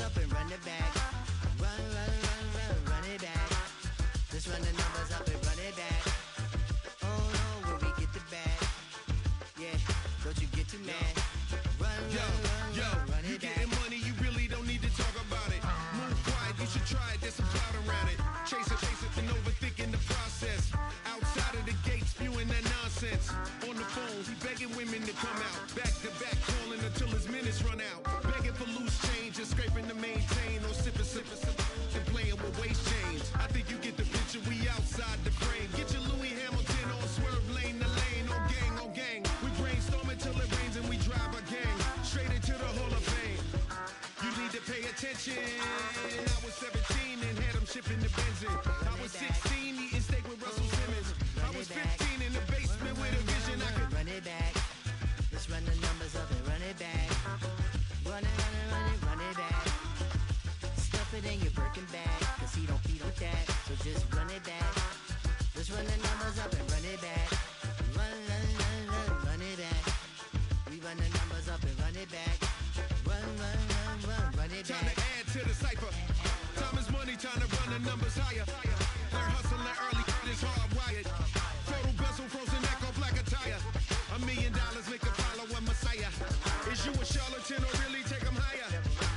up and run it back. Run, run, run, run, run it back. Let's run the numbers up and run it back. Oh no, where we get the bag. Yeah, don't you get too mad. Run, run, run, run, run you it back. getting money, you really don't need to talk about it. Move quiet, you should try it, there's some cloud around it. Chase it, and overthinking the process. Outside of the gate, spewing that nonsense. On the phone, he begging women to come out. Back to back, calling until his minutes run out. Begging for loose change and scraping to maintain. Or sipping, and playing with waist chains. I think you get the picture, we outside the frame. Get your Louis Hamilton on swerve lane to lane. On gang, on gang. We brainstorm until it rains and we drive our gang straight into the Hall of Fame. You need to pay attention. I was 17 and had them shipping the benzin. I was 16 eating steak with Russell Simmons. I was 15 in the basement with a vision. I could run it back. Let's run the numbers up and run it back. Run it, run it, run it, run it back. Stuff it in your Birkin bag, cause he don't feed with that. So just run it back. Let's run the numbers up and run it back. Run, run, run, run, run it back. We run the numbers up and run it back. Run, run, run, run, run it back. time to add to the cipher. Time is money, time to run the numbers higher. Learn hustling early, it's hardwired. Total bezel, frozen neck off like a tire. $1 million make a follow a messiah. Is you a charlatan or really take them higher?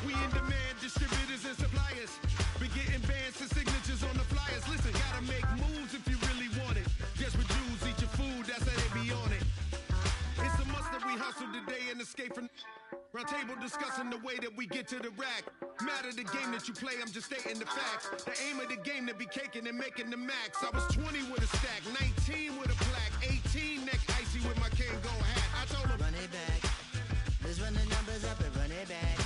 We in demand, distributors and suppliers. Be getting bands and signatures on the flyers. Listen, gotta make moves if you really want it. Desperate Jews eat your food, that's how they be on it. It's a must that we hustle today and escape from round table discussing the way that we get to the rack. Matter the game that you play, I'm just stating the facts. The aim of the game to be caking and making the max. I was 20 with a stack, 19 with a plaque, 18 neck icy with my Kango hat. I told him, run it back. Let's run the numbers up and run it back.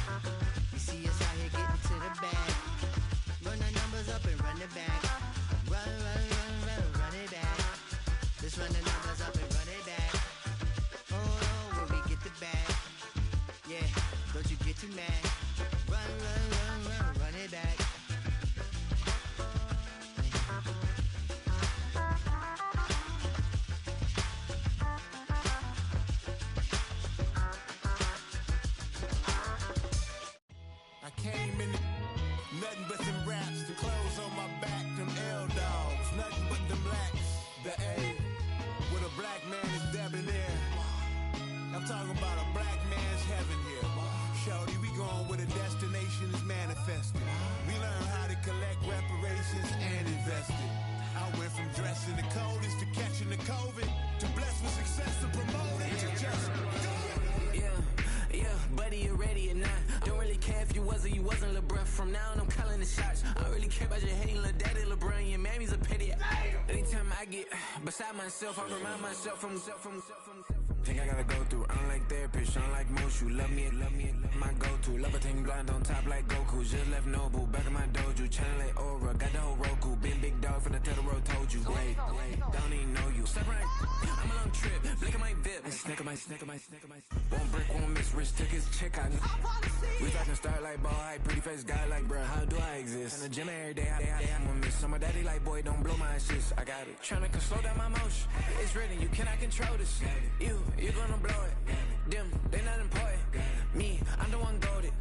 You see us out here getting to the bag. Run the numbers up and run it back. Run, run, run, run, run it back. Let's run the numbers up and run it back. Oh no, where we get the bag. Yeah, don't you get too mad. Run, run, run, run, run it back. I came in nothing but them raps, the clothes on my back, them L-dogs, nothing but them blacks. The A, with a black man is debonair. I'm talking about a black man's heaven here. Shorty, we going where the destination is manifested. We learn how to collect reparations and invest it. I went from dressing the coldest to catching the COVID, to blessed with success to promote it, to just do it. Yeah, buddy, you ready or not? Don't really care if you was or you wasn't LeBron. From now on, I'm calling the shots. I don't really care about your hating little daddy LeBron. Your mammy's a pity. Anytime I get beside myself, I remind myself from. Think I gotta go through. I don't like therapist, I don't like most. You love me, my go-to. Love a thing blind on top like Goku. Just left Noble, back in my dojo. Channel like Aura, got the whole Roku. Been big dog from the Tether Road, told you. Wait, don't even know you. Step right, I'm a long trip. Blink at my VIP. Snicker my. One brick, one miss. Rich took his chick, I know. We talking start like ball hype. Pretty face guy like, bruh, how do I exist? In the gym every day, I'm a miss. So my daddy like, boy, don't blow my shit. I got it. Tryna slow down my motion. It's written, you cannot control this. You gonna blow it. Them, they not important. Me, I'm the one goated.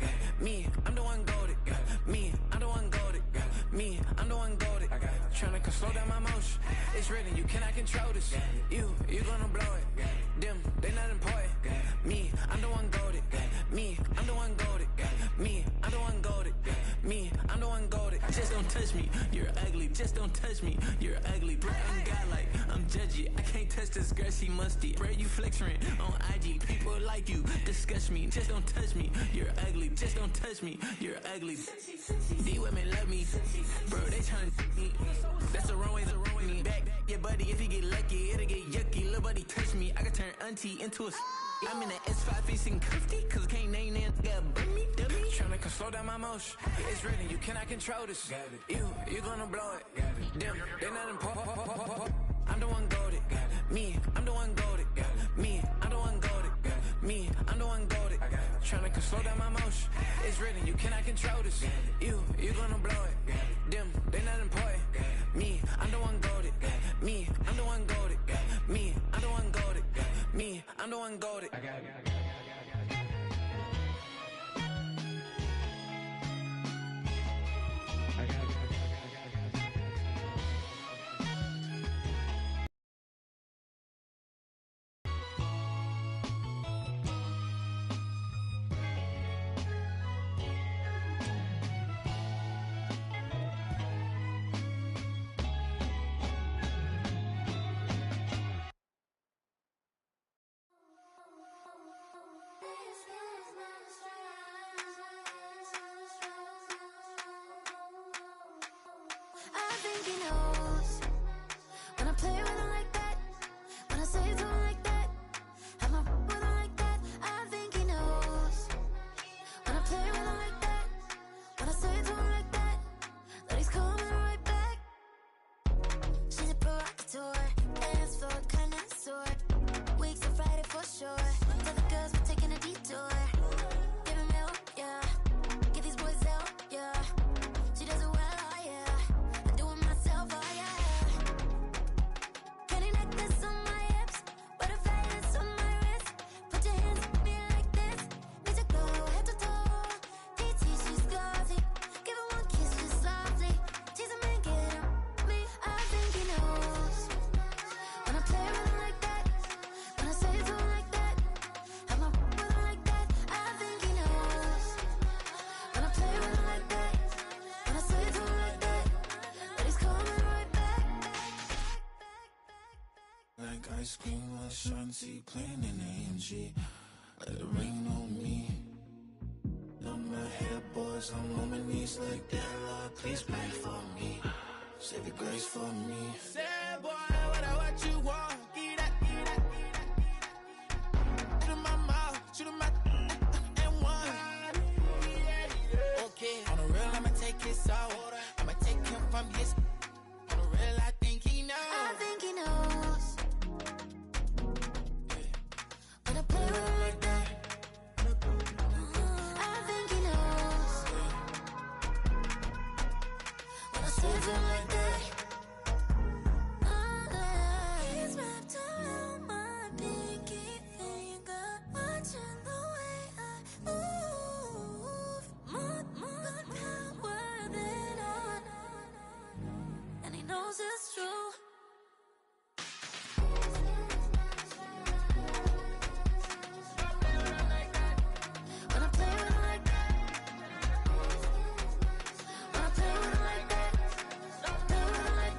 Me, I'm the one goated. Me, I'm the one goated. Me, I'm the one goated. Tryna slow down my motion. It's written, you cannot control this. You gonna blow it. Them, they not important. Me, I'm the one goated. Me, I'm the one goated. Me, I'm the one goated. Me, I'm the one goated. Just don't touch me, you're ugly. Just don't touch me, you're ugly. Bro, I'm godlike, I'm judgy. I can't touch this girl, she musty. Bro, you flexing on IG. People like you disgust me. Just don't touch me, you're ugly. Just don't touch me, you're ugly. These women love me, bro. They tryna me. That's the wrong way. Me back, yeah, buddy. If he get lucky, it'll get yucky. Little buddy touch me, I can turn auntie into a. I'm in the S5 facing cuffy, cause I can't name that guy but me, dummy. Tryna slow down my motion. It's written, you cannot control this. You gonna blow it. Them, they not important. I'm the one goated. Me, I'm the one goated. Me, I'm the one goated. Me, I'm the one goated. Tryna slow down my motion. It's written, you cannot control this. You gonna blow it. Them, they not important. Me, I'm the one goated. Me, I'm the one goated. Me, I'm the one goated. Me, I'm the one goated. think he knows. When I play with him like that, when I say it to him like that, have my with him like that, I think he knows. When I play with him like that, when I say it to him like that, that he's coming right back. She's a provocateur, dance floor connoisseur. Weeks on Friday for sure. Tell the girls we're taking a detour. Give him milk, yeah. Get these boys out, yeah. She does it well, oh yeah. I do it myself, oh yeah. Candy necklace on my hips, butterflies on my wrist. Put your hands on me like this. Need to go head to toe. DT, she's glossy. Give her one kiss just softly. Tease him and get him me. I think he knows. When I play with him like that, when I say it to him like that, have my with him like that, I think he knows. When I play with him like that, when I say it to him like that, that he's coming right back. Like ice cream with Shanti playing in AMG. Let it rain on me. On my head, boys, I'm on my knees like that. Lord, please pray for me. Save your grace for me. Say, boy, what you want? Get that, get that, get that, get that. Shoot in my mouth, shoot in my and one. Okay, on the real, I'ma take his soul. I'ma take him from his. On the real, I think he knows. I think he knows. When I play with him like that, I think he knows. When I say it to him like that, he's wrapped around my pinky finger, watching the way I move. More power than on, and he knows it's true. When I play with him like that, when I play with him like that, play with him like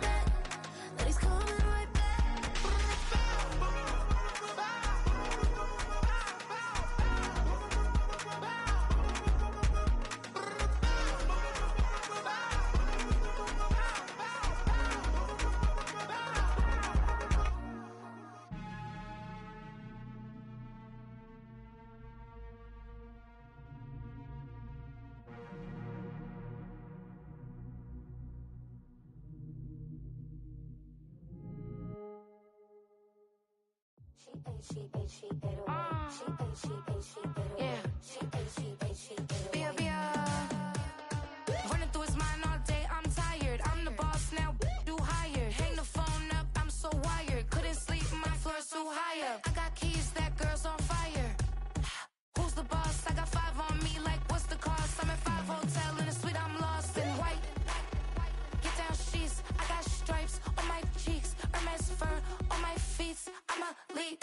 that, that he's coming right back. Running through his mind all day, I'm tired. I'm the boss now, do higher. Hang the phone up, I'm so wired. Couldn't sleep, my floor's too high up. I got keys, that girl's on fire. Who's the boss? I got 5 on me, like what's the cost? I'm at 5 hotel in a suite, I'm lost in white. Get down sheets, I got stripes on my cheeks, Hermes fur on my feet. I'm a lead.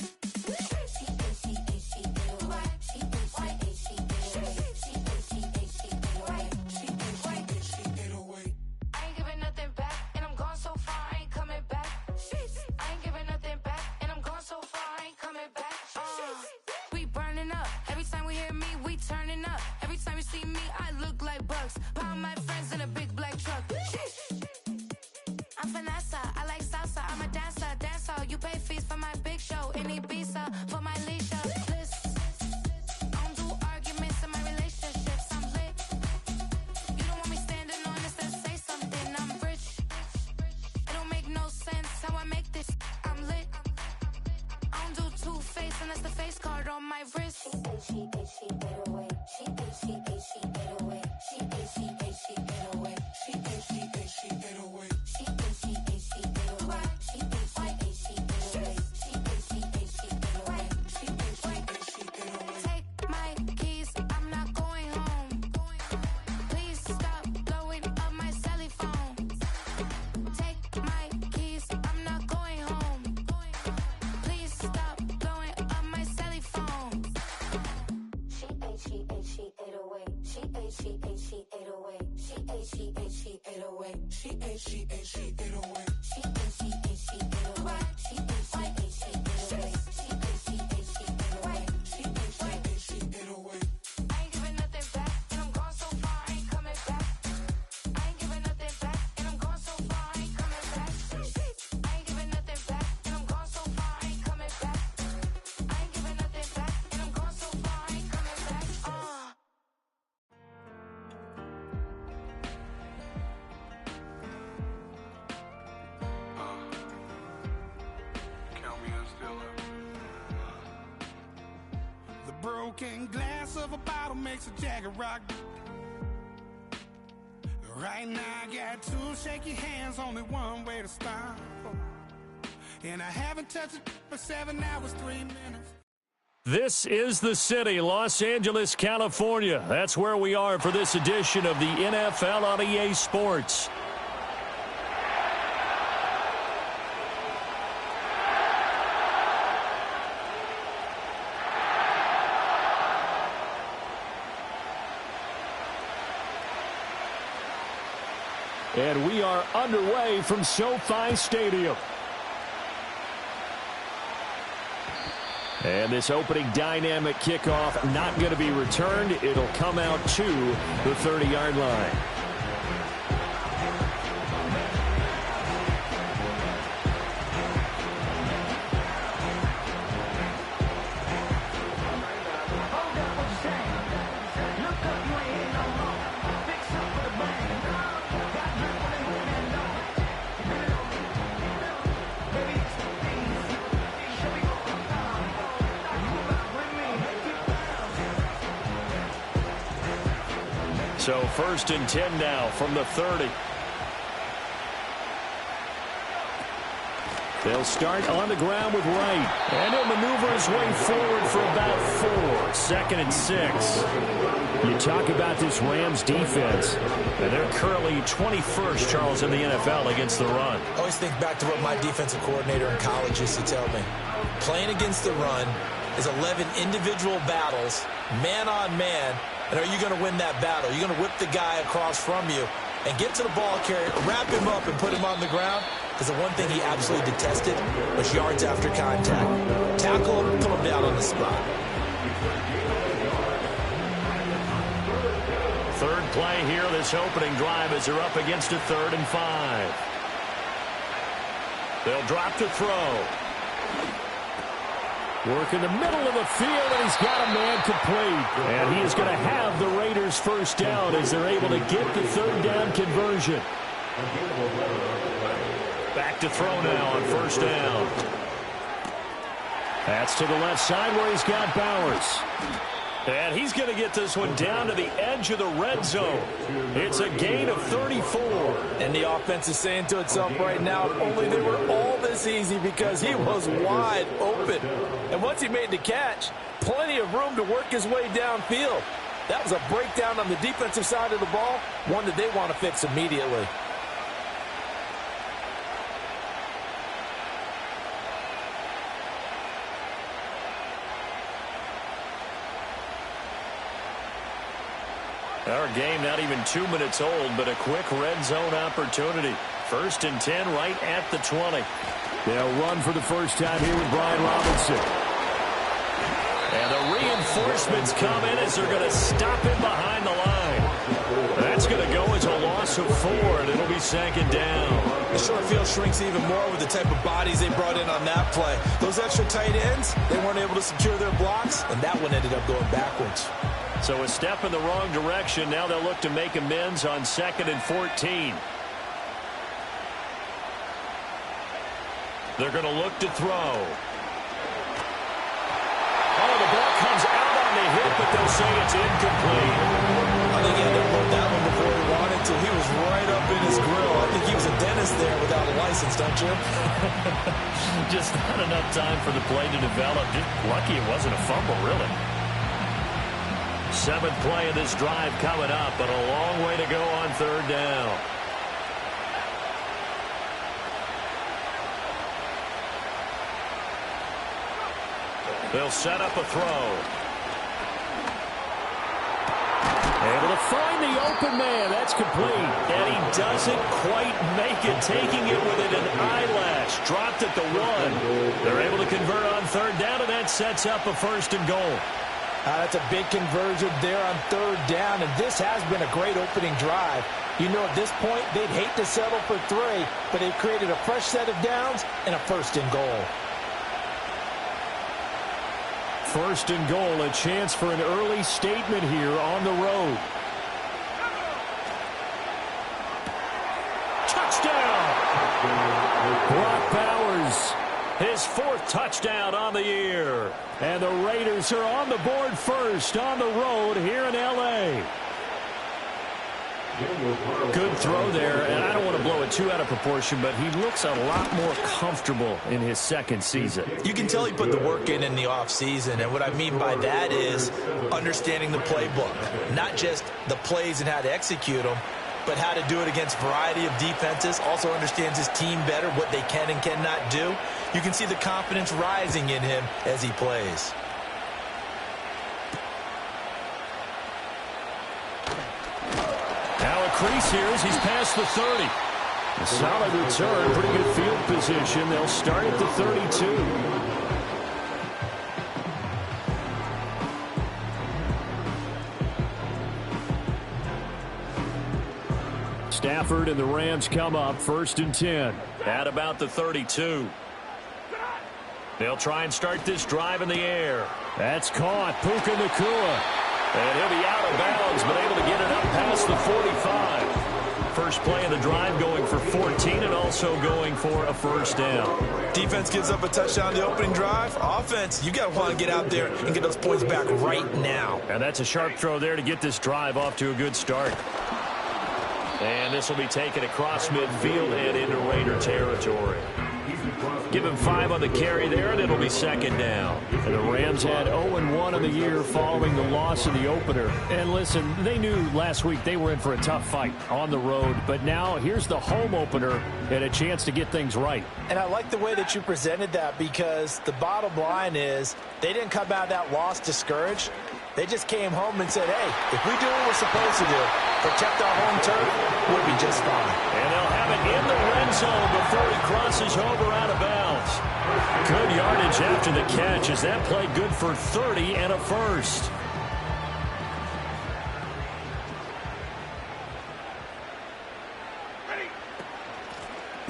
I ain't giving nothing back, and I'm gone so far, I ain't coming back. I ain't giving nothing back, and I'm gone so far, I ain't coming back. We burning up. Every time we hear me, we turning up. Every time you see me, I look like bugs. Pound my friends in a big black truck. I'm Vanessa, I like salsa, I'm a dancer, dancer. You pay fees for my big show in Ibiza, for my leisure. Listen, I don't do arguments in my relationships, I'm lit. You don't want me standing on this, then say something, I'm rich. It don't make no sense how I make this, I'm lit. I don't do two-face unless the face card on my wrist. Take my keys, I'm not going home. Please stop blowing up my celly phone. Take my keys, I'm not going home. Please stop blowing up my celly phone. She ate away. She ate, she ate, she ate away. She ate, she ate, she ate away. She ate, she ate, she ate away. She ate, she ate, she ate away. She ate, she ate, she ate away. She ate, she ate, she ate away. She ate, she ate, she ate away. I ain't giving nothing back, and I'm gone so far, I ain't coming back. I ain't giving nothing back, and I'm gone so far, I broken glass of a bottle makes a jagged rock. Right now I got two shaky hands, only one way to stop. And I haven't touched it for 7 hours, 3 minutes. This is the city, Los Angeles, California. That's where we are for this edition of the NFL on EA Sports. And we are underway from SoFi Stadium. And this opening dynamic kickoff not going to be returned. It'll come out to the 30-yard line. So 1st and 10 now from the 30. They'll start on the ground with Wright. And he'll maneuver his way forward for about 4. 2nd and 6. You talk about this Rams defense. And they're currently 21st, Charles, in the NFL against the run. I always think back to what my defensive coordinator in college used to tell me. Playing against the run is 11 individual battles, man on man. And are you going to win that battle? You're going to whip the guy across from you and get to the ball carrier, wrap him up, and put him on the ground. Because the one thing he absolutely detested was yards after contact. Tackle him, put him down on the spot. Third play here, this opening drive as they're up against a 3rd and 5. They'll drop to throw. Work in the middle of the field, and he's got a man complete. And he is going to have the Raiders first down as they're able to get the 3rd down conversion. Back to throw now on 1st down. That's to the left side where he's got Bowers. And he's going to get this one down to the edge of the red zone. It's a gain of 34. And the offense is saying to itself right now, if only they were all this easy, because he was wide open. And once he made the catch, plenty of room to work his way downfield. That was a breakdown on the defensive side of the ball, one that they want to fix immediately. Our game not even 2 minutes old, but a quick red zone opportunity. 1st and 10 right at the 20. They'll run for the first time here with Brian Robinson. And the reinforcements come in as they're going to stop him behind the line. That's going to go as a loss of 4, and it'll be 2nd down. The short field shrinks even more with the type of bodies they brought in on that play. Those extra tight ends, they weren't able to secure their blocks, and that one ended up going backwards. So a step in the wrong direction. Now they'll look to make amends on 2nd and 14. They're going to look to throw. Oh, the ball comes out on the hip, but they'll say it's incomplete. I think he had to load that one before he wanted to. He was right up in his grill. I think he was a dentist there without a license, don't you? Just not enough time for the play to develop. Just lucky it wasn't a fumble, really. 7th play of this drive coming up, but a long way to go on 3rd down. They'll set up a throw. Able to find the open man. That's complete. And he doesn't quite make it, taking it within an eyelash. Dropped at the 1. They're able to convert on 3rd down, and that sets up a 1st and goal. That's a big conversion there on 3rd down, and this has been a great opening drive. You know, at this point, they'd hate to settle for 3, but they've created a fresh set of downs and a 1st and goal. 1st and goal, a chance for an early statement here on the road. Touchdown! Brock Bowers his 4th touchdown on the year. And the Raiders are on the board first on the road here in L.A. Good throw there, and I don't want to blow it too out of proportion, but he looks a lot more comfortable in his 2nd season. You can tell he put the work in the offseason, and what I mean by that is understanding the playbook, not just the plays and how to execute them, but how to do it against a variety of defenses. Also understands his team better, what they can and cannot do. You can see the confidence rising in him as he plays. Now a crease here as he's past the 30. A solid return, pretty good field position. They'll start at the 32. Stafford and the Rams come up 1st and 10 at about the 32. They'll try and start this drive in the air. That's caught. Puka Nacua. And he'll be out of bounds, but able to get it up past the 45. First play of the drive going for 14 and also going for a 1st down. Defense gives up a touchdown the opening drive. Offense, you got to want to get out there and get those points back right now. And that's a sharp throw there to get this drive off to a good start. And this will be taken across midfield and into Raider territory. Give him 5 on the carry there, and it'll be 2nd down. And the Rams had 0-1 in the year following the loss of the opener. And listen, they knew last week they were in for a tough fight on the road. But now here's the home opener and a chance to get things right. And I like the way that you presented that, because the bottom line is they didn't come out of that loss discouraged. They just came home and said, hey, if we do what we're supposed to do, protect our home turf, we'll be just fine. And they'll have it in the red zone before he crosses over out of bounds. Good yardage after the catch as that play good for 30 and a 1st.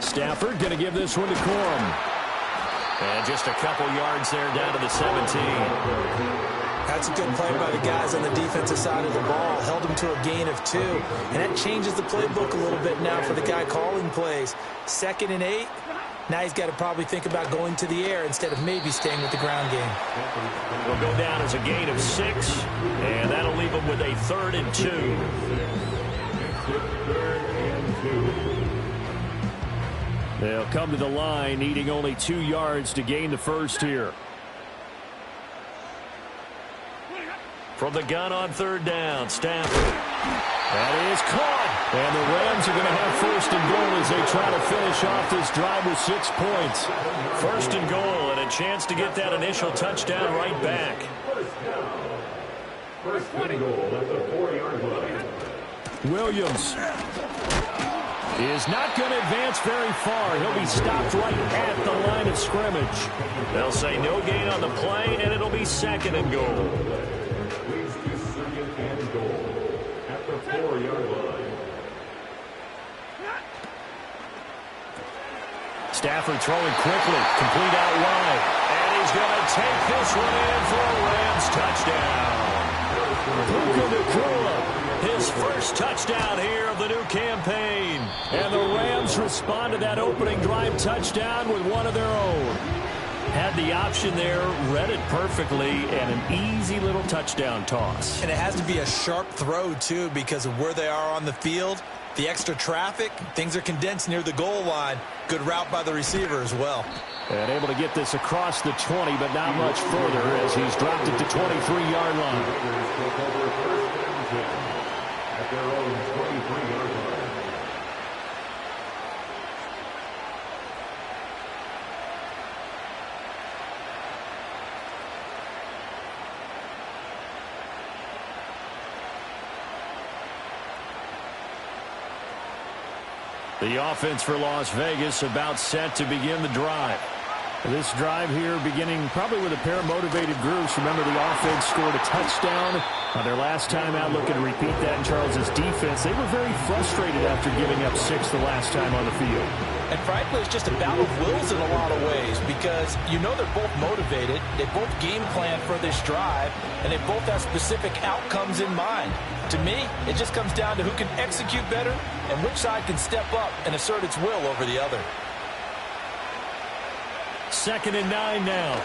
Stafford going to give this one to Corum. And just a couple yards there down to the 17. That's a good play by the guys on the defensive side of the ball. Held him to a gain of 2. And that changes the playbook a little bit now for the guy calling plays. 2nd and 8. Now he's got to probably think about going to the air instead of maybe staying with the ground game. Will go down as a gain of 6. And that'll leave him with a 3rd and 2. They'll come to the line, needing only 2 yards to gain the 1st here. From the gun on 3rd down, Stafford. That is caught. And the Rams are going to have 1st and goal as they try to finish off this drive with 6 points. 1st and goal and a chance to get that initial touchdown right back. First and goal at the 4-yard line. Williams is not going to advance very far. He'll be stopped right at the line of scrimmage. They'll say no gain on the play, and it'll be 2nd and goal. At the 4-yard line. Stafford throwing quickly, complete out wide. And he's going to take this one in for a Rams touchdown. Puka Nacua, his 1st touchdown here of the new campaign. And the Rams respond to that opening drive touchdown with one of their own. Had the option there, read it perfectly, and an easy little touchdown toss. And it has to be a sharp throw, too, because of where they are on the field. The extra traffic, things are condensed near the goal line. Good route by the receiver as well. And able to get this across the 20, but not much further as he's dropped it to 23-yard line. At their own 23-yard line. The offense for Las Vegas about set to begin the drive. This drive here beginning probably with a pair of motivated groups. Remember, the offense scored a touchdown on their last time out, looking to repeat that in Charles's defense. They were very frustrated after giving up 6 the last time on the field. And frankly, it's just a battle of wills in a lot of ways, because you know they're both motivated, they both game plan for this drive, and they both have specific outcomes in mind. To me, it just comes down to who can execute better and which side can step up and assert its will over the other. 2nd and 9 now.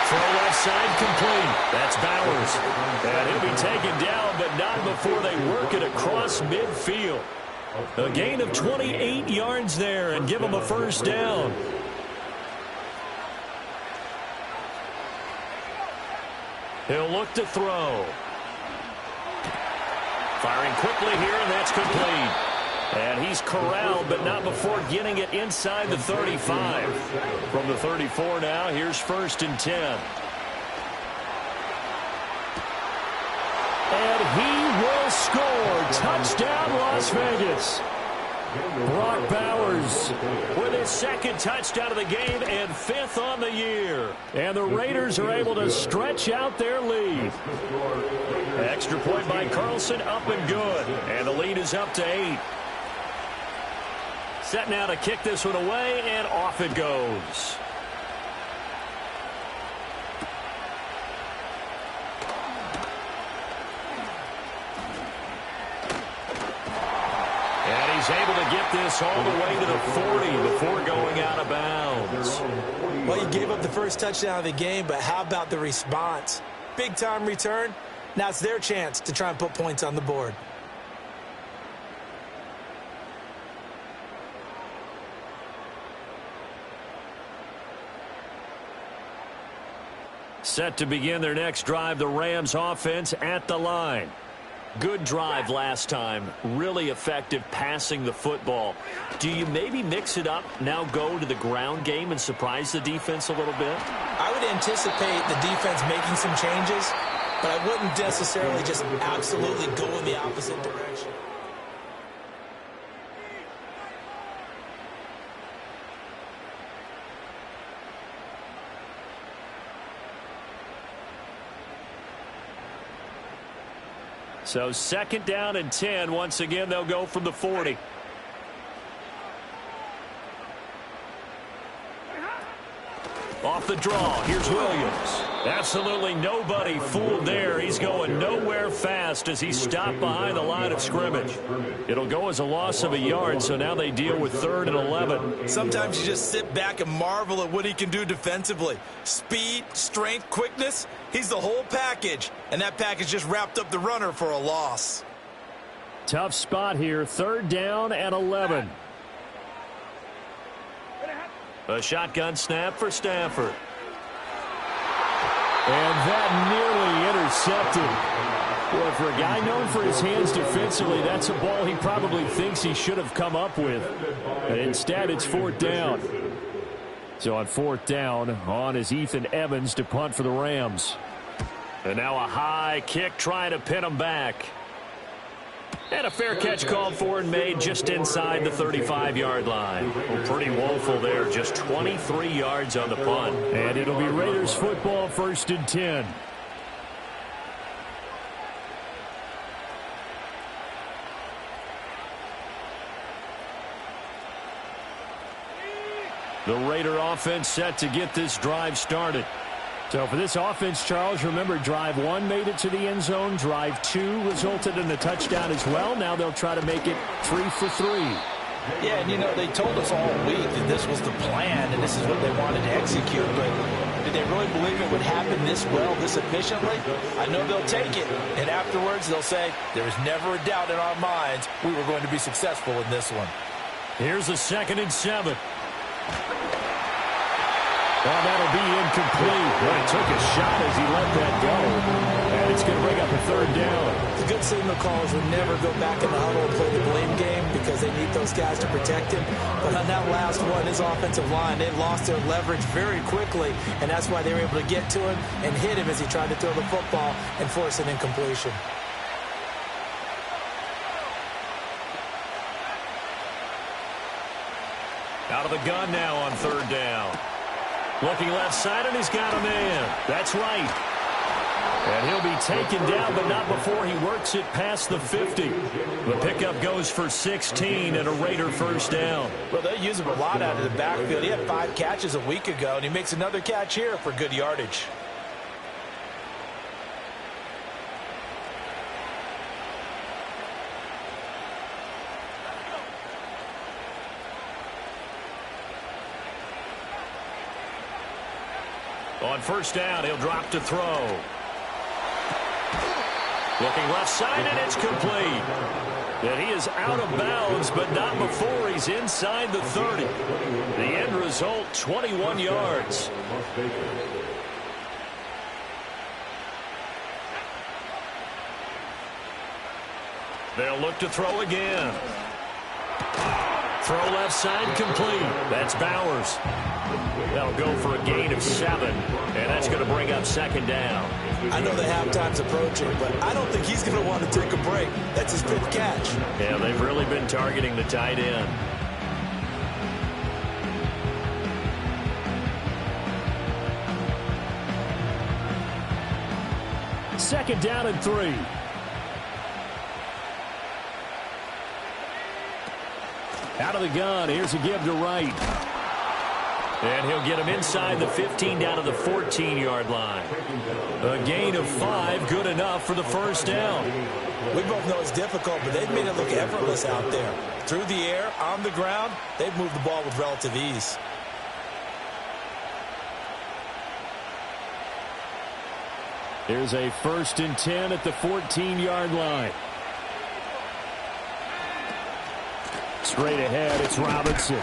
Throw left side complete. That's Bowers. And he'll be taken down, but not before they work it across midfield. A gain of 28 yards there and give them a first down. He'll look to throw. Firing quickly here, and that's complete. And he's corralled, but not before getting it inside the 35. From the 34 now, here's 1st and 10. And he will score. Touchdown, Las Vegas. Brock Bowers with his 2nd touchdown of the game and 5th on the year. And the Raiders are able to stretch out their lead. Extra point by Carlson, up and good. And the lead is up to 8. Set now to kick this one away, and off it goes. And he's able to get this all the way to the 40 before going out of bounds. Well, you gave up the first touchdown of the game, but how about the response? Big-time return. Now it's their chance to try and put points on the board. Set to begin their next drive, the Rams offense at the line. Good drive last time. Really effective passing the football. Do you maybe mix it up, now go to the ground game and surprise the defense a little bit? I would anticipate the defense making some changes, but I wouldn't necessarily just absolutely go in the opposite direction. So 2nd down and 10. Once again, they'll go from the 40. Off the draw, here's Williams. Absolutely nobody fooled there. He's going nowhere fast as he stopped behind the line of scrimmage. It'll go as a loss of a yard, so now they deal with 3rd and 11. Sometimes you just sit back and marvel at what he can do defensively. Speed, strength, quickness, he's the whole package. And that package just wrapped up the runner for a loss. Tough spot here, 3rd down and 11. A shotgun snap for Stafford. And that nearly intercepted. Well, for a guy known for his hands defensively, that's a ball he probably thinks he should have come up with. And instead, it's 4th down. So on 4th down, on is Ethan Evans to punt for the Rams. And now a high kick trying to pin him back. And a fair catch called for and made just inside the 35-yard line. Well, pretty woeful there, just 23 yards on the punt. And it'll be Raiders football, 1st and 10. The Raider offense set to get this drive started. So for this offense, Charles, remember, drive 1 made it to the end zone. Drive 2 resulted in a touchdown as well. Now they'll try to make it 3 for 3. Yeah, and you know, they told us all week that this was the plan and this is what they wanted to execute, but did they really believe it would happen this well, this efficiently? I know they'll take it, and afterwards they'll say, there was never a doubt in our minds we were going to be successful in this one. Here's a 2nd and 7. Well, that'll be incomplete. But he took a shot as he let that go. And it's going to bring up a 3rd down. The good signal callers would never go back in the huddle and play the blame game because they need those guys to protect him. But on that last one, his offensive line, they lost their leverage very quickly, and that's why they were able to get to him and hit him as he tried to throw the football and force an incompletion. Out of the gun now on 3rd down. Looking left side, and he's got a man. That's right. And he'll be taken down, but not before he works it past the 50. The pickup goes for 16 and a Raider 1st down. Well, they use him a lot out of the backfield. He had 5 catches a week ago, and he makes another catch here for good yardage. On first down, he'll drop to throw. Looking left side, and it's complete. And he is out of bounds, but not before he's inside the 30. The end result, 21 yards. They'll look to throw again. Throw left side complete. That's Bowers. That'll go for a gain of 7, and that's going to bring up second down. I know the halftime's approaching, but I don't think he's going to want to take a break. That's his 5th catch. Yeah, they've really been targeting the tight end. Second down and 3. Out of the gun, here's a give to Wright. And he'll get him inside the 15 down to the 14-yard line. A gain of 5, good enough for the first down. We both know it's difficult, but they've made it look effortless out there. Through the air, on the ground, they've moved the ball with relative ease. Here's a 1st and 10 at the 14-yard line. Straight ahead, it's Robinson.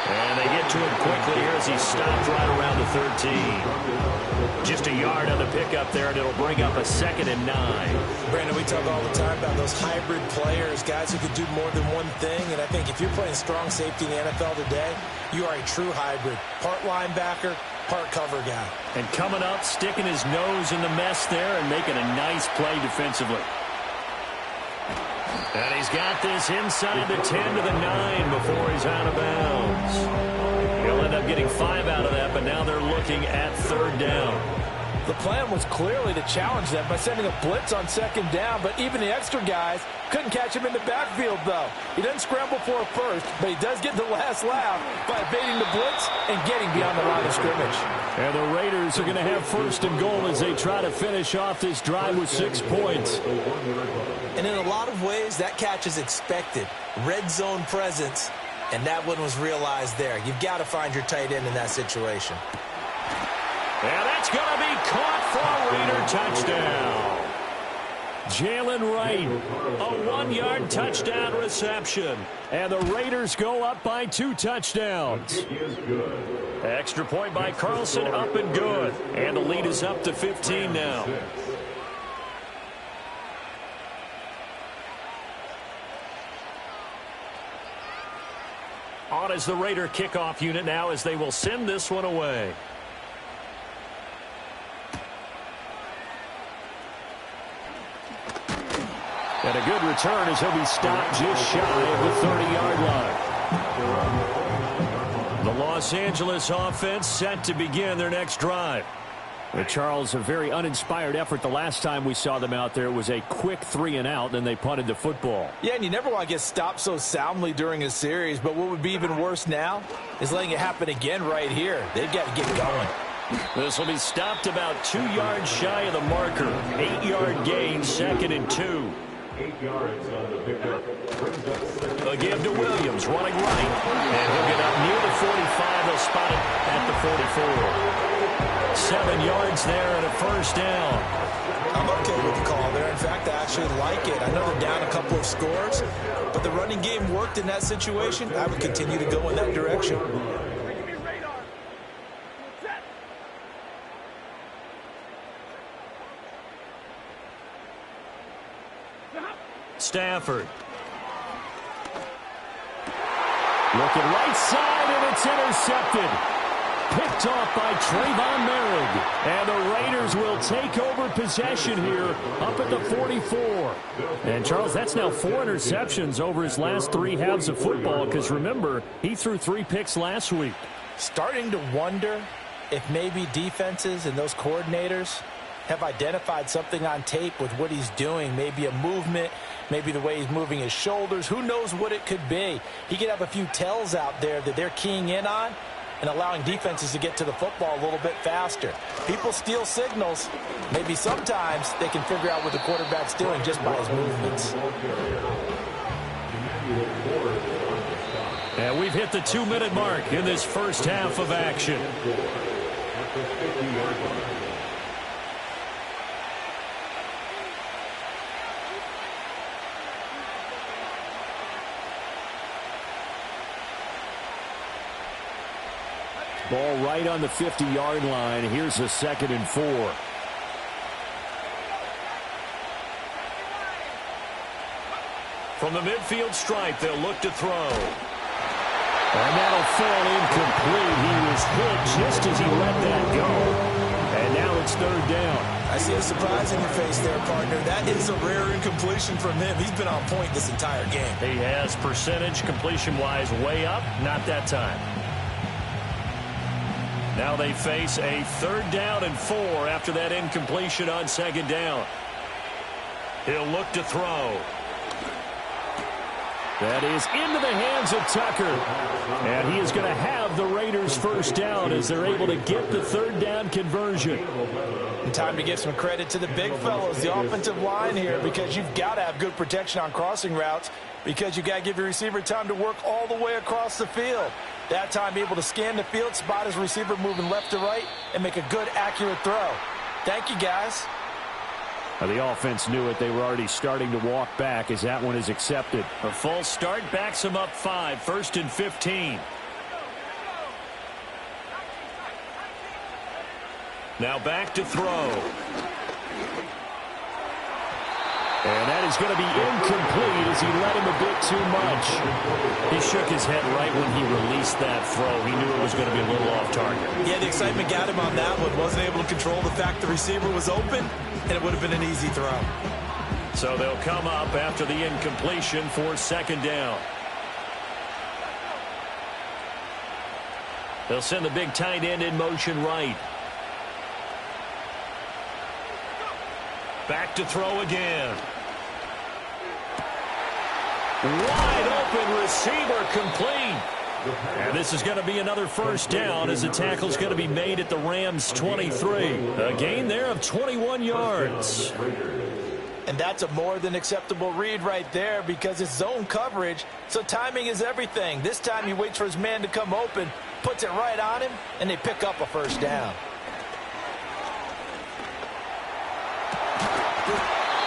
And they get to him quickly here as he stopped right around the 13. Just a yard on the pickup there, and it'll bring up a 2nd and 9. Brandon, we talk all the time about those hybrid players, guys who can do more than one thing. And I think if you're playing strong safety in the NFL today, you are a true hybrid. Part linebacker, part cover guy. And coming up, sticking his nose in the mess there and making a nice play defensively. And he's got this inside the 10 to the 9 before he's out of bounds. He'll end up getting 5 out of that, but now they're looking at 3rd down. The plan was clearly to challenge them by sending a blitz on 2nd down, but even the extra guys couldn't catch him in the backfield, though. He doesn't scramble for a first, but he does get the last laugh by evading the blitz and getting beyond the line of scrimmage. And the Raiders are going to have 1st and goal as they try to finish off this drive with 6 points. And in a lot of ways, that catch is expected. Red zone presence, and that one was realized there. You've got to find your tight end in that situation. And that's going to be caught for a Raider touchdown. Jalen Wright, a 1-yard touchdown reception. And the Raiders go up by 2 touchdowns. Extra point by Carlson, up and good. And the lead is up to 15 now. On is the Raider kickoff unit now as they will send this one away. And a good return as he'll be stopped just shy of the 30-yard line. The Los Angeles offense set to begin their next drive. Charles, a very uninspired effort the last time we saw them out there. It was a quick 3-and-out, then they punted the football. Yeah, and you never want to get stopped so soundly during a series, but what would be even worse now is letting it happen again right here. They've got to get going. This will be stopped about 2 yards shy of the marker. 8-yard gain, 2nd and 2. 8 yards on the pickup. A give to Williams, running right. And he'll get up near the 45. They'll spot it at the 44. 7 yards there and a 1st down. I'm okay with the call there. In fact, I actually like it. I know they're down a couple of scores, but the running game worked in that situation. I would continue to go in that direction. Stafford. Looking right side, and it's intercepted. Picked off by Trayvon Merrick. And the Raiders will take over possession here up at the 44. And, Charles, that's now 4 interceptions over his last 3 halves of football because, remember, he threw 3 picks last week. Starting to wonder if maybe defenses and those coordinators have identified something on tape with what he's doing, maybe a movement, maybe the way he's moving his shoulders. Who knows what it could be? He could have a few tells out there that they're keying in on and allowing defenses to get to the football a little bit faster. People steal signals. Maybe sometimes they can figure out what the quarterback's doing just by his movements. And we've hit the 2-minute mark in this first half of action. the 50-yard line. Ball right on the 50-yard line. Here's a 2nd and 4. From the midfield stripe, they'll look to throw. And that'll fall incomplete. He was hit just as he let that go. And now it's 3rd down. I see a surprise in your face there, partner. That is a rare incompletion from him. He's been on point this entire game. He has percentage completion-wise way up. Not that time. Now they face a 3rd down and 4 after that incompletion on 2nd down. He'll look to throw. That is into the hands of Tucker. And he is going to have the Raiders 1st down as they're able to get the 3rd down conversion. And time to give some credit to the big fellows, the offensive line here, because you've got to have good protection on crossing routes, because you've got to give your receiver time to work all the way across the field. That time able to scan the field, spot his receiver moving left to right, and make a good, accurate throw. Thank you, guys. Now the offense knew it. They were already starting to walk back as that one is accepted. A false start backs him up 5. 1st and 15. Now back to throw. And that is going to be incomplete as he let him a bit too much. He shook his head right when he released that throw. He knew it was going to be a little off target. Yeah, the excitement got him on that one. Wasn't able to control the fact the receiver was open, and it would have been an easy throw. So they'll come up after the incompletion for 2nd down. They'll send the big tight end in motion right. Back to throw again. Wide open receiver complete. And this is going to be another 1st down as the tackle's going to be made at the Rams 23. A gain there of 21 yards. And that's a more than acceptable read right there because it's zone coverage, so timing is everything. This time he waits for his man to come open, puts it right on him, and they pick up a 1st down.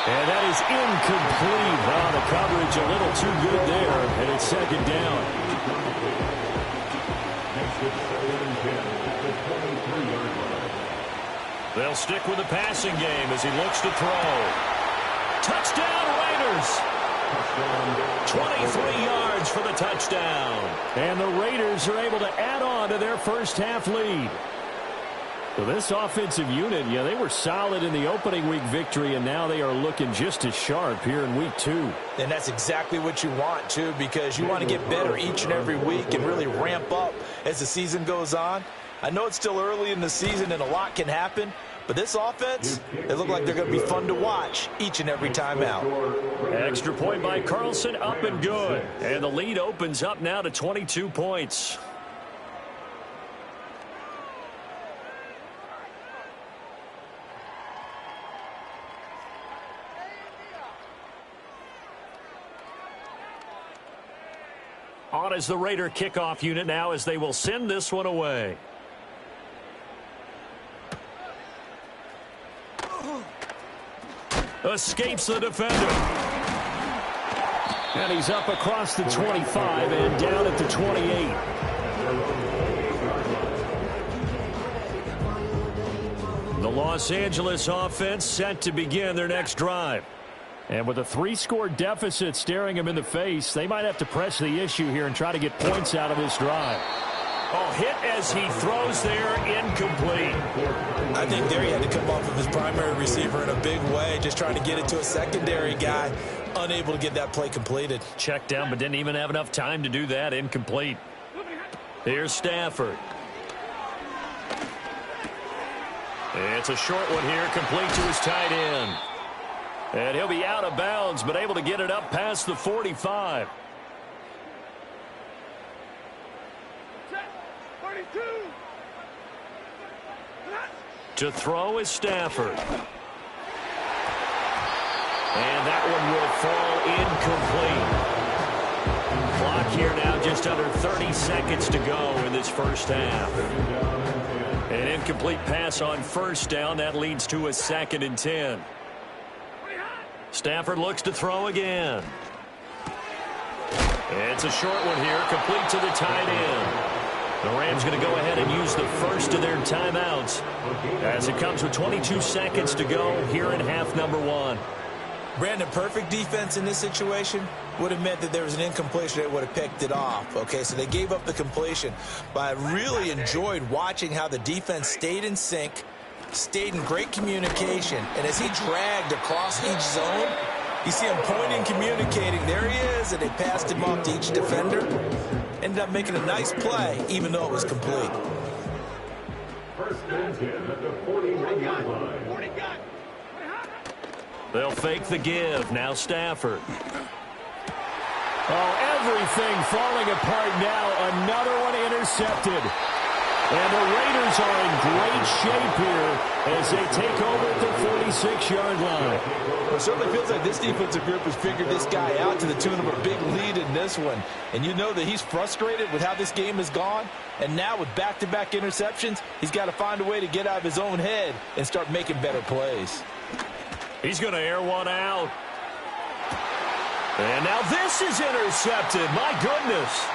And that is incomplete. Oh, the coverage a little too good there, and it's 2nd down. They'll stick with the passing game as he looks to throw. Touchdown, Raiders! 23 yards for the touchdown. And the Raiders are able to add on to their 1st half lead. So this offensive unit, yeah, they were solid in the opening week victory, and now they are looking just as sharp here in week 2. And that's exactly what you want, too, because you want to get better each and every week and really ramp up as the season goes on. I know it's still early in the season and a lot can happen, but this offense, they look like they're going to be fun to watch each and every time out. Extra point by Carlson, up and good. And the lead opens up now to 22 points. On is the Raider kickoff unit now as they will send this one away. Escapes the defender. And he's up across the 25 and down at the 28. The Los Angeles offense set to begin their next drive. And with a 3-score deficit staring him in the face, they might have to press the issue here and try to get points out of this drive. Oh, hit as he throws there, incomplete. I think there he had to come off of his primary receiver in a big way, just trying to get it to a secondary guy, unable to get that play completed. Checked down, but didn't even have enough time to do that, incomplete. Here's Stafford. It's a short one here, complete to his tight end. And he'll be out of bounds, but able to get it up past the 45. To throw is Stafford. And that one will fall incomplete. Clock here now just under 30 seconds to go in this first half. An incomplete pass on first down. That leads to a 2nd and 10. Stafford looks to throw again. It's a short one here, complete to the tight end. The Rams going to go ahead and use the first of their timeouts as it comes with 22 seconds to go here in half number 1. Brandon, perfect defense in this situation would have meant that there was an incompletion that would have picked it off. Okay, so they gave up the completion. But I really enjoyed watching how the defense stayed in sync, stayed in great communication, and as he dragged across each zone, you see him pointing, communicating. There he is, and they passed him off to each defender. Ended up making a nice play, even though it was complete. First and 10 at the 41-yard line. They'll fake the give. Now Stafford. Oh, everything falling apart now. Another one intercepted. And the Raiders are in great shape here as they take over at the 46-yard line. Well, it certainly feels like this defensive group has figured this guy out to the tune of a big lead in this one. And you know that he's frustrated with how this game has gone. And now with back-to-back interceptions, he's got to find a way to get out of his own head and start making better plays. He's going to air one out. And now this is intercepted. My goodness.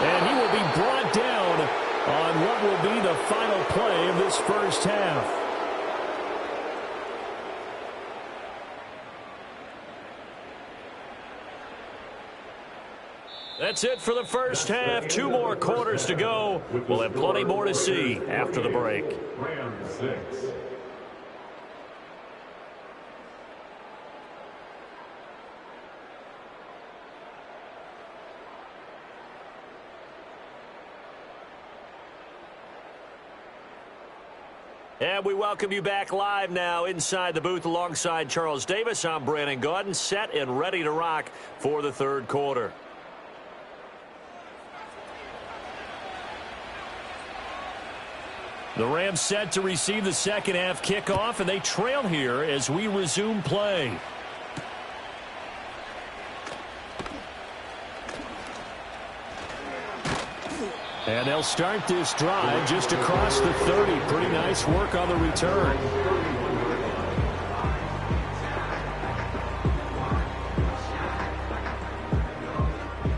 And he will be brought down on what will be the final play of this first half. That's it for the first half. 2 more quarters to go. We'll have plenty more to see after the break. Rams 6. And we welcome you back live now inside the booth alongside Charles Davis. I'm Brandon Gaudin, set and ready to rock for the third quarter. The Rams set to receive the second half kickoff, and they trail here as we resume play. And they'll start this drive just across the 30. Pretty nice work on the return.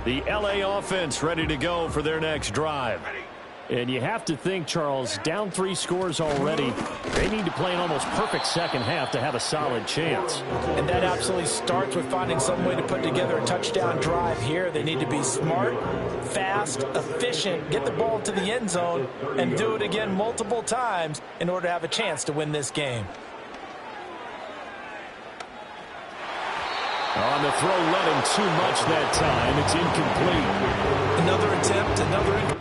The LA offense ready to go for their next drive. And you have to think, Charles, down 3 scores already. They need to play an almost perfect second half to have a solid chance. And that absolutely starts with finding some way to put together a touchdown drive here. They need to be smart, fast, efficient, get the ball to the end zone, and do it again multiple times in order to have a chance to win this game. On the throw, let him too much that time. It's incomplete. Another attempt, another incomplete.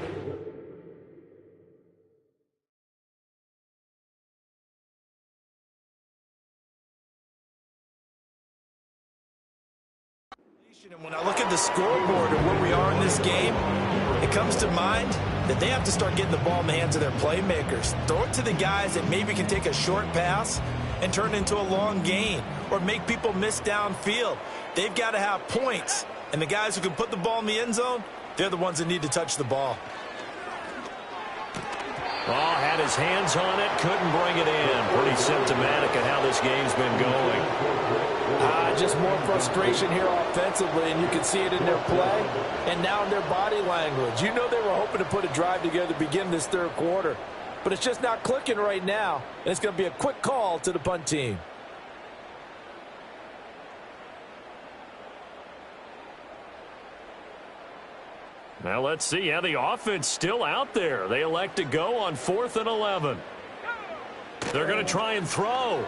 And when I look at the scoreboard and where we are in this game, it comes to mind that they have to start getting the ball in the hands of their playmakers. Throw it to the guys that maybe can take a short pass and turn it into a long gain or make people miss downfield. They've got to have points. And the guys who can put the ball in the end zone, they're the ones that need to touch the ball. Oh, had his hands on it, couldn't bring it in. Pretty symptomatic of how this game's been going. Just more frustration here offensively, and you can see it in their play and now in their body language. You know they were hoping to put a drive together to begin this third quarter, but it's just not clicking right now, and it's going to be a quick call to the punt team. Now let's see how the offense still out there. They elect to go on 4th and 11. They're going to try and throw.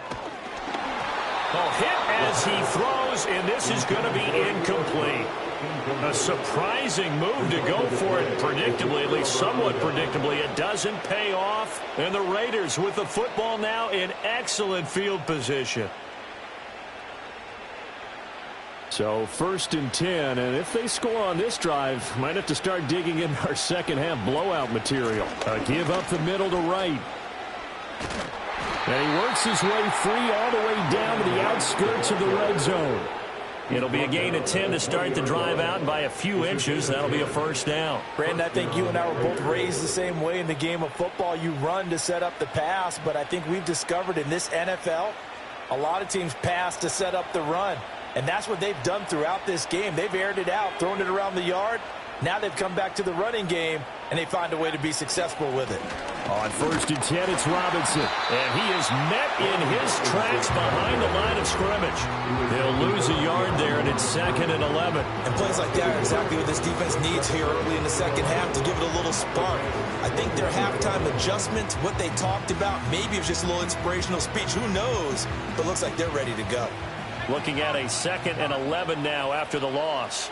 Oh, hit as he throws, and this is going to be incomplete. A surprising move to go for it predictably, at least somewhat predictably. It doesn't pay off, and the Raiders with the football now in excellent field position. So 1st and 10, and if they score on this drive, might have to start digging in our second half blowout material. A give up the middle to right. And he works his way free all the way down to the outskirts of the red zone. It'll be a gain of 10 to start the drive out, and by a few inches, that'll be a first down. Brandon, I think you and I were both raised the same way in the game of football. You run to set up the pass, but I think we've discovered in this NFL, a lot of teams pass to set up the run. And that's what they've done throughout this game. They've aired it out, thrown it around the yard. Now they've come back to the running game, and they find a way to be successful with it. On 1st and 10, it's Robinson. And he is met in his tracks behind the line of scrimmage. He'll lose a yard there, and it's 2nd and 11. And plays like that are exactly what this defense needs here early in the second half to give it a little spark. I think their halftime adjustment, what they talked about, maybe it was just a little inspirational speech. Who knows? But it looks like they're ready to go. Looking at a 2nd and 11 now after the loss.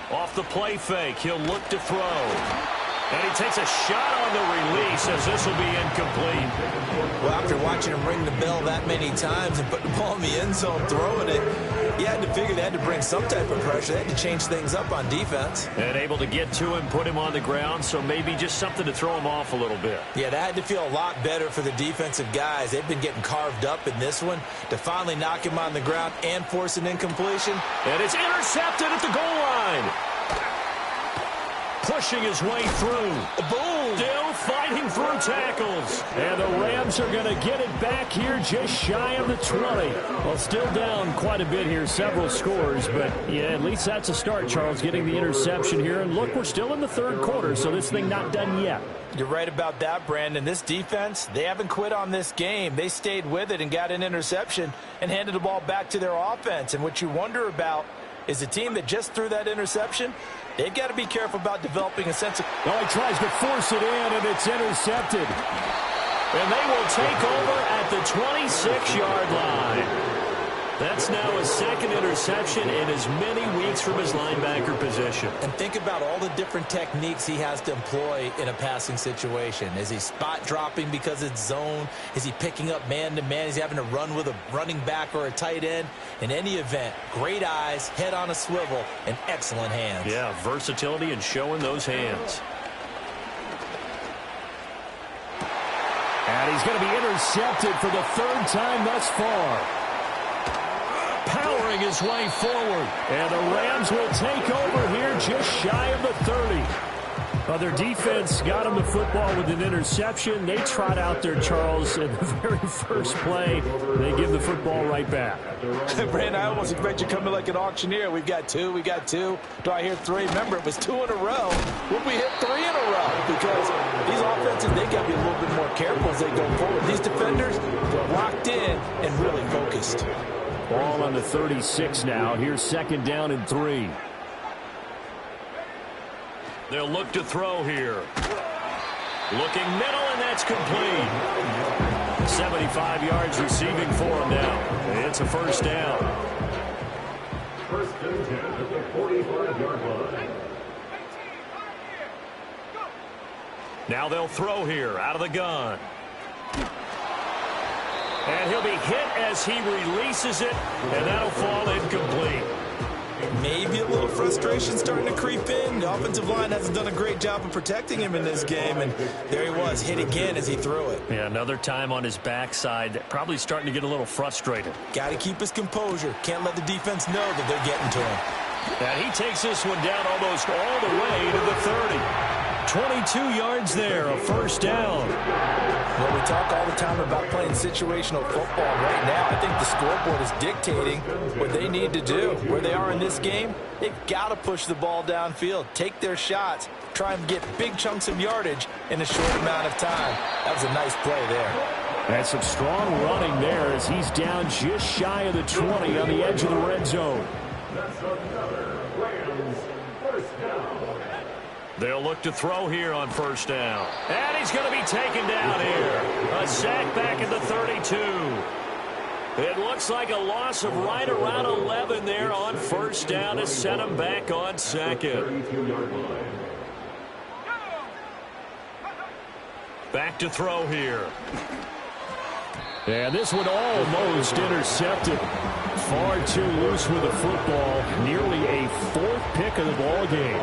Off the play fake, he'll look to throw. And he takes a shot on the release as this will be incomplete. Well, after watching him ring the bell that many times and put the ball in the end zone, throwing it, you had to figure they had to bring some type of pressure. They had to change things up on defense. And able to get to him, put him on the ground, so maybe just something to throw him off a little bit. Yeah, that had to feel a lot better for the defensive guys. They've been getting carved up in this one. To finally knock him on the ground and force an incompletion. And it's intercepted at the goal line. Pushing his way through. Boom! Still fighting through tackles. And the Rams are going to get it back here just shy of the 20. Well, still down quite a bit here, several scores. But, yeah, at least that's a start, Charles, getting the interception here. And, look, we're still in the 3rd quarter, so this thing not done yet. You're right about that, Brandon. This defense, they haven't quit on this game. They stayed with it and got an interception and handed the ball back to their offense. And what you wonder about is a team that just threw that interception, they've got to be careful about developing a sense of... Well, he tries to force it in, and it's intercepted. And they will take over at the 26-yard line. That's now his 2nd interception in as many weeks from his linebacker position. And think about all the different techniques he has to employ in a passing situation. Is he spot dropping because it's zone? Is he picking up man-to-man? Is he having to run with a running back or a tight end? In any event, great eyes, head on a swivel, and excellent hands. Yeah, versatility and showing those hands. And he's going to be intercepted for the 3rd time thus far. Powering his way forward. And the Rams will take over here just shy of the 30. Their defense got him the football with an interception. They trot out there, Charles, in the very first play. They give the football right back. Brandon, I almost expect you coming like an auctioneer. We got 2. Do I hear 3? Remember, it was 2 in a row. Will we hit 3 in a row? Because these offenses, they got to be a little bit more careful as they go forward. These defenders, they're locked in and really focused. Ball on the 36 now. Here's 2nd down and 3. They'll look to throw here. Looking middle, and that's complete. 75 yards receiving for him now. It's a first down. 1st and 10 at the 45-yard line. Now they'll throw here out of the gun. And he'll be hit as he releases it, and that'll fall incomplete. Maybe a little frustration starting to creep in. The offensive line hasn't done a great job of protecting him in this game, and there he was, hit again as he threw it. Yeah, another time on his backside, probably starting to get a little frustrated. Got to keep his composure. Can't let the defense know that they're getting to him. And he takes this one down almost all the way to the 30. 22 yards there, a first down. Well, we talk all the time about playing situational football. Right now, I think the scoreboard is dictating what they need to do. Where they are in this game, they've got to push the ball downfield, take their shots, try and get big chunks of yardage in a short amount of time. That was a nice play there. That's some strong running there as he's down just shy of the 20 on the edge of the red zone. That's another Rams first down. They'll look to throw here on first down. And he's going to be taken down here. A sack back at the 32. It looks like a loss of right around 11 there on first down to set him back on 2nd. Back to throw here. And this one almost intercepted. Far too loose with the football. Nearly a 4th pick of the ball game.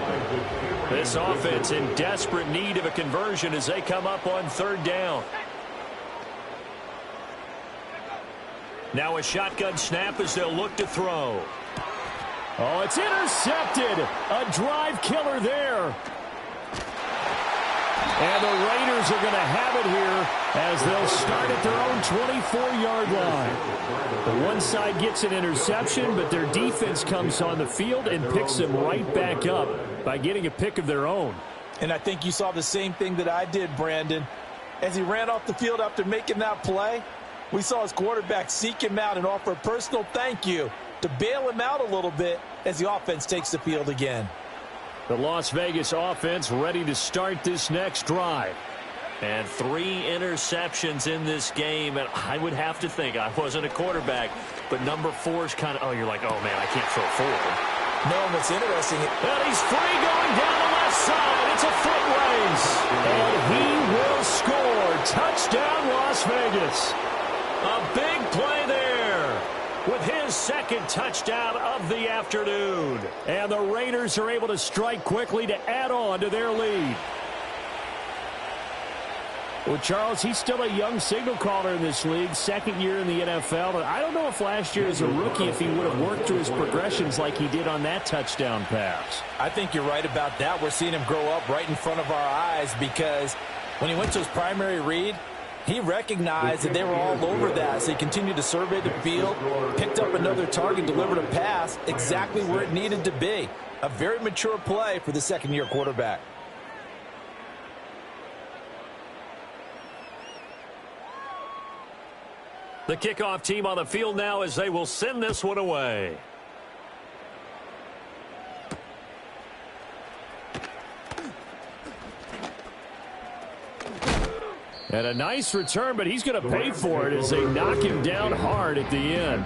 This offense in desperate need of a conversion as they come up on 3rd down. Now a shotgun snap as they'll look to throw. Oh, it's intercepted. A drive killer there. And the Raiders are going to have it here as they'll start at their own 24-yard line. The one side gets an interception, but their defense comes on the field and picks them right back up by getting a pick of their own. And I think you saw the same thing that I did, Brandon. As he ran off the field after making that play, we saw his quarterback seek him out and offer a personal thank you to bail him out a little bit as the offense takes the field again. The Las Vegas offense ready to start this next drive. And 3 interceptions in this game. And I would have to think, I wasn't a quarterback, but number 4 is kind of, you're like, oh, man, I can't throw forward. No, what's interesting. And he's free going down the left side. It's a foot race. And he will score. Touchdown, Las Vegas. A big play there with his second touchdown of the afternoon. And the Raiders are able to strike quickly to add on to their lead. Well, Charles, he's still a young signal caller in this league, second year in the NFL. But I don't know if last year as a rookie, if he would have worked through his progressions like he did on that touchdown pass. I think you're right about that. We're seeing him grow up right in front of our eyes because when he went to his primary read, he recognized that they were all over that, so he continued to survey the field, picked up another target, delivered a pass exactly where it needed to be. A very mature play for the second-year quarterback. The kickoff team on the field now as they will send this one away. And a nice return, but he's going to pay for it as they knock him down hard at the end.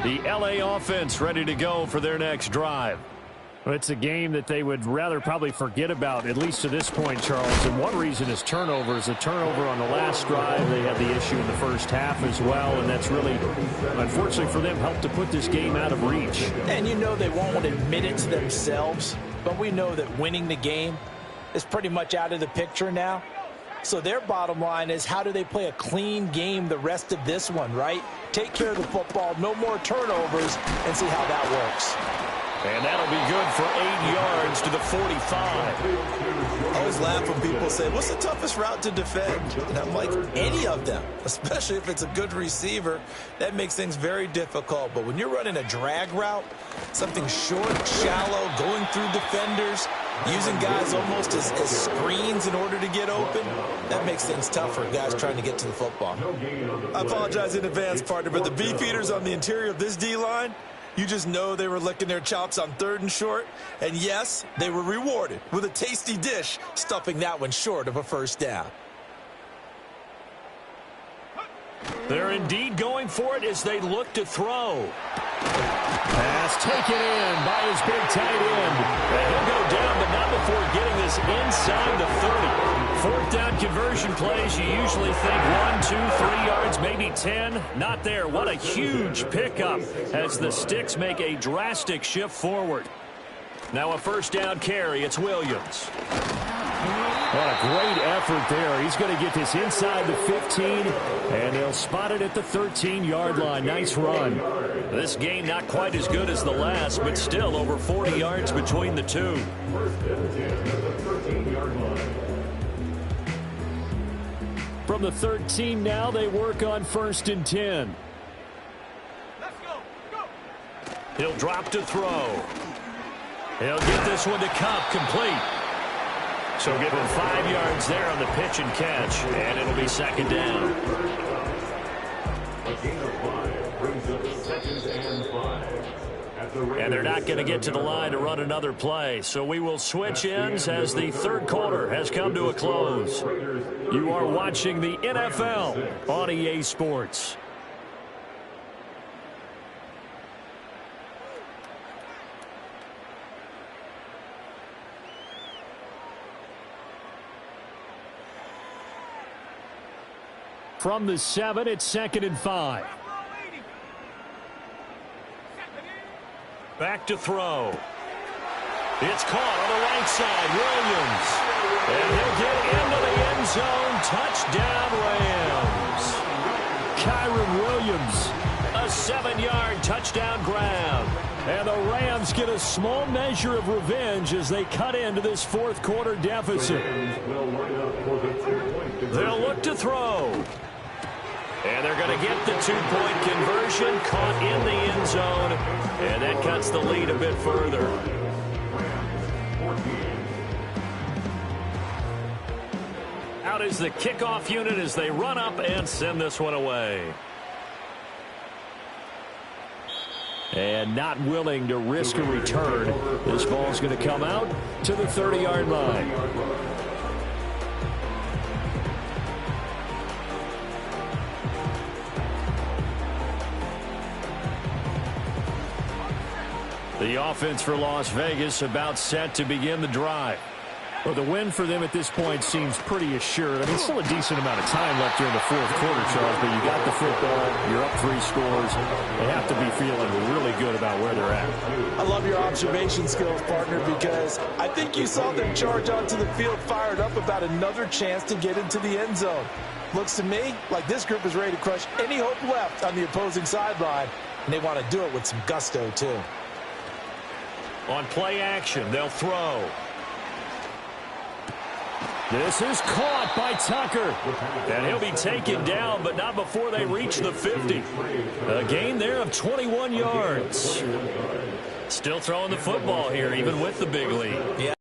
The LA offense ready to go for their next drive. Well, it's a game that they would rather probably forget about, at least to this point, Charles. And one reason is turnovers. A turnover on the last drive. They had the issue in the first half as well, and that's really, unfortunately for them, helped to put this game out of reach. And you know they won't admit it to themselves, but we know that winning the game is pretty much out of the picture now. So their bottom line is, how do they play a clean game the rest of this one, right? Take care of the football, no more turnovers, and see how that works. And that'll be good for 8 yards to the 45. I always laugh when people say, what's the toughest route to defend? And I'm like, any of them, especially if it's a good receiver. That makes things very difficult. But when you're running a drag route, something short, shallow, going through defenders, using guys almost as screens in order to get open, that makes things tough for guys trying to get to the football. I apologize in advance, partner, but the beefeaters on the interior of this D-line, you just know they were licking their chops on 3rd and short. And yes, they were rewarded with a tasty dish, stuffing that one short of a first down. They're indeed going for it as they look to throw. Pass taken in by his big tight end. And he'll go down, but not before getting this inside the 30. 4th down conversion plays, you usually think 1, 2, 3 yards, maybe 10. Not there. What a huge pickup as the Sticks make a drastic shift forward. Now a first down carry. It's Williams. What a great effort there. He's going to get this inside the 15, and they'll spot it at the 13-yard line. Nice run. This game not quite as good as the last, but still over 40 yards between the two. From the 13 now, they work on 1st and 10. Let's go. Go. He'll drop to throw. He'll get this one to Kupp, complete. So give him 5 yards there on the pitch and catch, and it'll be 2nd down. A gain of 5 brings up 2nd and 5. And they're not going to get to the line to run another play. So we will switch ends as the 3rd quarter has come to a close. You are watching the NFL on EA Sports. from the 7. It's 2nd and 5. Back to throw. It's caught on the right side. Williams. And he'll get into the end zone. Touchdown, Rams. Kyren Williams, a 7-yard touchdown grab. And the Rams get a small measure of revenge as they cut into this fourth quarter deficit. They'll look to throw. And they're going to get the 2-point conversion, caught in the end zone. And that cuts the lead a bit further. Out is the kickoff unit as they run up and send this one away. And not willing to risk a return. This ball's going to come out to the 30-yard line. The offense for Las Vegas about set to begin the drive. Well, the win for them at this point seems pretty assured. I mean, still a decent amount of time left during the fourth quarter, Charles, but you got the football, you're up 3 scores. They have to be feeling really good about where they're at. I love your observation skills, partner, because I think you saw them charge onto the field fired up about another chance to get into the end zone. Looks to me like this group is ready to crush any hope left on the opposing sideline, and they want to do it with some gusto, too. On play action, they'll throw. This is caught by Tucker. And he'll be taken down, but not before they reach the 50. A gain there of 21 yards. Still throwing the football here, even with the big lead. Yeah.